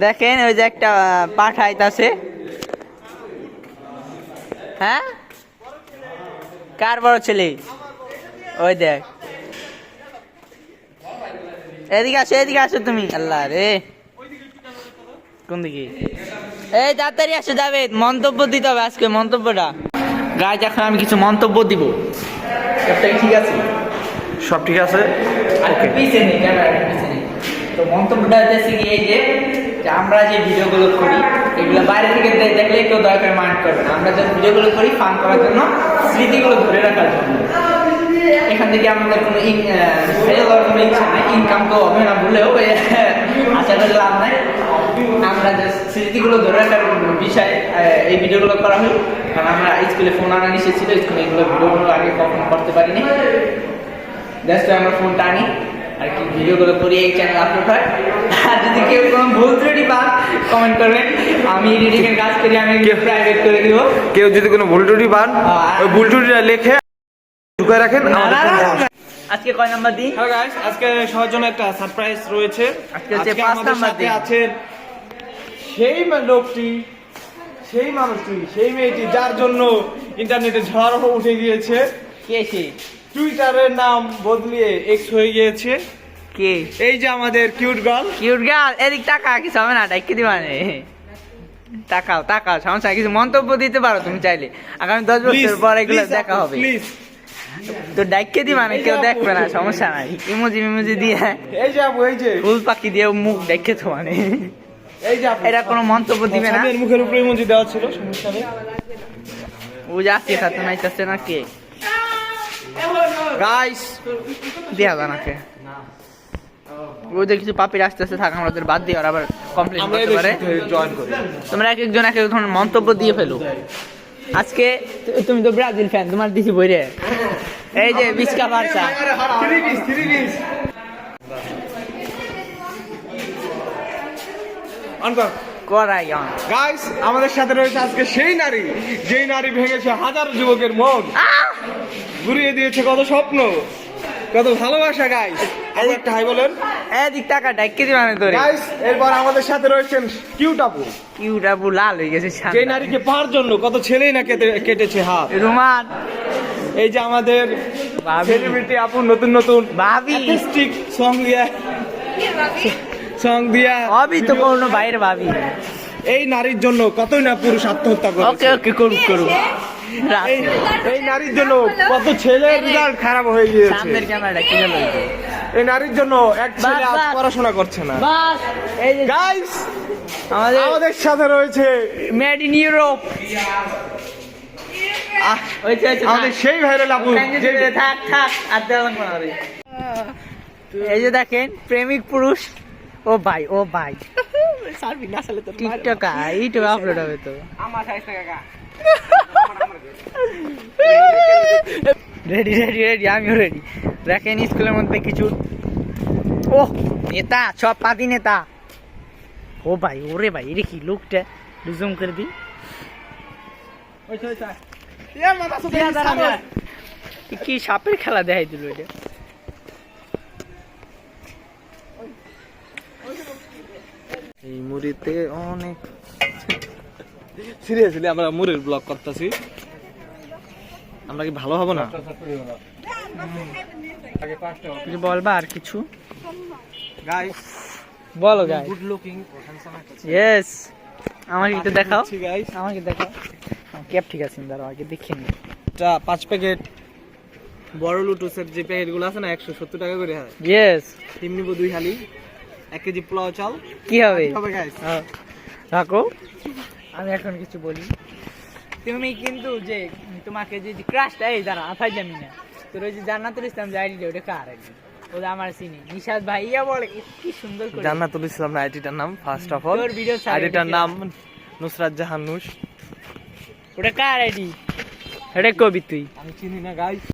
দেখেন ওই যে একটা পাঠাইতাছে। হ্যাঁ, কার বড় ছেলে? ওই দেখ, এদিকে আসো তুমি। আল্লাহ রে, কোন দিকে? এই তাড়াতাড়ি আসো জাভেদ, মন্তব্য দিতে হবে আজকে। মন্তব্যটা গাইজ, এখন আমি কিছু মন্তব্য দিব। ঠিক আছে? সব ঠিক আছে। ওকে, পিছনে ক্যামেরা পিছনে। তো মন্তব্যটা হচ্ছে কি, এই যে আমরা যে ভিডিওগুলো করি এগুলো বাইরে থেকে দেখলে কেউ দয়া করে মাইন্ড করবে না। আমরা যে ভিডিওগুলো করি ফান করার জন্য, স্মৃতিগুলো ধরে রাখার জন্য। এখান থেকে আমাদের কোনো কোনো ইচ্ছা নাই, ইনকাম তো হবে না বলেও আশা করে লাভ নাই। আমরা যে স্মৃতিগুলো ধরে রাখার বিষয়ে এই ভিডিওগুলো করা হয়। কারণ আমরা স্কুলে ফোন আনা নিষেধ ছিল, স্কুলে এগুলো ভিডিওগুলো আগে কখনো করতে পারিনি। জাস্ট আমরা ফোনটা আনি আর কি, ভিডিওগুলো করি, এই চ্যানেল আপলোড হয়। আর যদি কেউ কোনো ভুল ত্রুটি পান কমেন্ট করবেন, আমি এডিটিং এর কাজ করি, আমি প্রাইভেট করে দিব। কেউ যদি কোনো ভুল ত্রুটি পান, ওই ভুল ত্রুটিটা লিখে ঢুকায় রাখেন। আজকে কয় নাম্বার দিন? হ্যালো গাইস, আজকে সবার জন্য একটা সারপ্রাইজ রয়েছে। আজকে হচ্ছে 5 নাম্বার দিন। আছেন সেই লোকটি, সেই মানুষটি, সেই মেয়েটি যার জন্য ইন্টারনেটে ঝড় উঠে গিয়েছে। কে সে? টুইটারের নাম বদলিয়ে এক্স হয়ে গিয়েছে। কে? এই যে আমাদের কিউট গার্ল। কিউট গার্ল, এদিক টাকা কিছু হবে না, ডাইকে দিবানে। টাকাও সমস্যা, কিছু মন্তব্য দিতে পারো তুমি চাইলে। আগামী 10 বছর পর এগুলো দেখা হবে। প্লিজ তো ডাইকে দিবা না, কেউ দেখবে না, সমস্যা নাই। ইমোজি দিয়ে, এই যে আপু, এই যে ফুল পাখি দিয়ে মুখ দেখে তো মানে, এই যে আপু, এটা কোনো মন্তব্য দিবে না। এর মুখের উপরে ইমোজি দেওয়া ছিল, সমস্যা নেই। ও যাচ্ছে সাথে নাইতেছে না কে? গাইস দেয়া জানাকে ওদের কিছু পাপির আস্তে আস্তে থাক, আমাদের বাদ দিয়ে আর আবার কমপ্লেন করতে পারে। জয়েন করি। তোমরা এক একজন এক এক ধরনের মন্তব্য দিয়ে ফেলো। আজকে তুমি তো ব্রাজিল ফ্যান, তোমার দিছি বইরে। এই যে বিস্কা বার্সা, করাই গাইস, আমাদের সাথে রয়েছে আজকে সেই নারী, যেই নারী ভেঙেছে হাজার যুবকের মন, ঘুরিয়ে দিয়েছে কত স্বপ্ন, কত ভালোবাসা। গাইস একটা হাই বলেন। এদিক টাকা ডাইকে দিবানে তোরে। গাইস এরপর আমাদের সাথে রয়েছেন কিউট আপু। কিউট আপু লাল হয়ে গেছে, যেই নারীকে পাওয়ার জন্য কত ছেলেই না কেটেছে হাত। রুমান, এই যে আমাদের সেলিব্রিটি আপু, নতুন ভাবি আর্টিস্টিক সং দিয়া অবি তো কোনো বাইরে ভাবি। এই নারীর জন্য কতই না পুরুষ আত্মহত্যা করে। ওকে করুক। এই নারীর জন্য কত ছেলের রেজাল্ট খারাপ হয়ে গিয়েছে। সামনের ক্যামেরাটা কি হলো? এই নারীর জন্য এক ছেলে আজ পড়াশোনা করছে না। বাস, এই যে গাইস আমাদের সাথে রয়েছে মেড ইন ইউরোপ, আমাদের সেই ভাইরাল আপু। থাক আর দেওয়া লাগবে না। এই যে দেখেন প্রেমিক পুরুষ। ও ভাই টিকটক ইউটিউবে আপলোড হবে তো। রেডি, আমিও রেডি। দেখেন স্কুলের মধ্যে কিছু নেতা, সব পাতি নেতা। ও ভাই, ওরে ভাই, এটা কি লোকটা? জুম করে দি। কি সাপের খেলা দেখাই দিল এটা। এই মুড়িতে অনেক সিরিয়াসলি আমরা মুড়ির ব্লগ করতেছি। আমরা কি ভালো হবো না? বলবা আর কিছু? গাইস বলো গাইস। গুড লুকিং, ইয়েস, আমাকে একটু দেখাও। গাইস আমাকে দেখাও। ক্যাপ ঠিক আছে, দাঁড়াও আগে দেখে নি। 5 প্যাকেট বড় লুটুসের যে প্যাকেট গুলো আছে না, 170 টাকা করে হয়। ইয়েস, টিম নিব 2 হালি, 1 কেজি পোলাও চাল। কি হবে গাইস? রাখো, আমি এখন কিছু বলি। তুমি কিন্তু যে তোমাকে যে ক্রাশটা, এই দাঁড়া আফাই জানি না তোর, ওই যে জান্নাতুল ইসলাম যে আইডি, ওটা কার আইডি? ওটা আমার চিনি, নিশাদ ভাইয়া বলে কি সুন্দর করে। জান্নাতুল ইসলাম না আইডিটার নাম, ফার্স্ট অফ অল তোর ভিডিও আইডিটার নাম নুসরাত জাহান নুস। ওটা কার আইডি? এটা কবি তুই? আমি চিনি না গাইস।